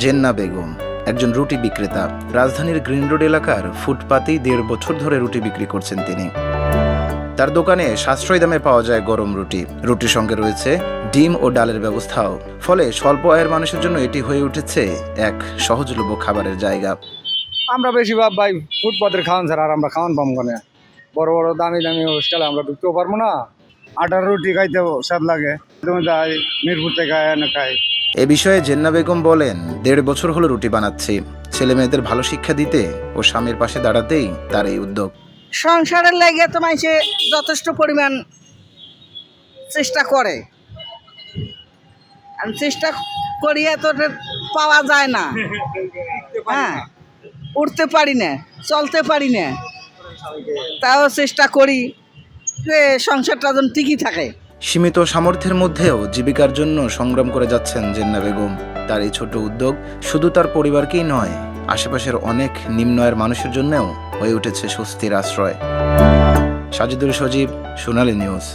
জেন্না বেগম একজন রুটি বিক্রেতা। রাজধানীর গ্রিন রোড এলাকার ফুটপাতেই 1.5 বছর ধরে রুটি বিক্রি করছেন তিনি। তার দোকানে সাশ্রয়ী দামে পাওয়া যায় গরম রুটি। রুটির সঙ্গে রয়েছে ডিম ও ডালের ব্যবস্থাও। ফলে স্বল্প আয়ের মানুষের জন্য এটি হয়ে উঠেছে এক সহজলভ্য খাবারের জায়গা। আমরা বেশিরভাগ ভাই ফুটপাতের খাওয়ান ছাড়া আর আমরা খাওয়ান পাবো না। বড় বড় দামি দামি হোস্টেলে আমরা ঢুকতেও পারবো না। আটার রুটি খাইতেও স্বাদ লাগে। তুমি যাই মিরপুর থেকে খাই। এ বিষয়ে জেন্না বেগম বলেন, 1.5 বছর হলো রুটি বানাচ্ছি। ছেলে মেয়েদের ভালো শিক্ষা দিতে ও স্বামীর পাশে দাঁড়াতেই তার এই উদ্যোগ। সংসারের লেগে তো মানুষে যথেষ্ট পরিমাণ চেষ্টা করে, আর চেষ্টা করিয়া তো পাওয়া যায় না। হ্যাঁ, উঠতে পারি না, চলতে পারি না, তাও চেষ্টা করি যে সংসারটা যেন টিকি থাকে। সীমিত সামর্থ্যের মধ্যেও জীবিকার জন্য সংগ্রাম করে যাচ্ছেন জেন্না বেগম। তার এই ছোট উদ্যোগ শুধু তার পরিবারকেই নয়, আশেপাশের অনেক নিম্ন আয়ের মানুষের জন্যও হয়ে উঠেছে স্বস্তির আশ্রয়। সাজিদুল সজীব, সোনালী নিউজ।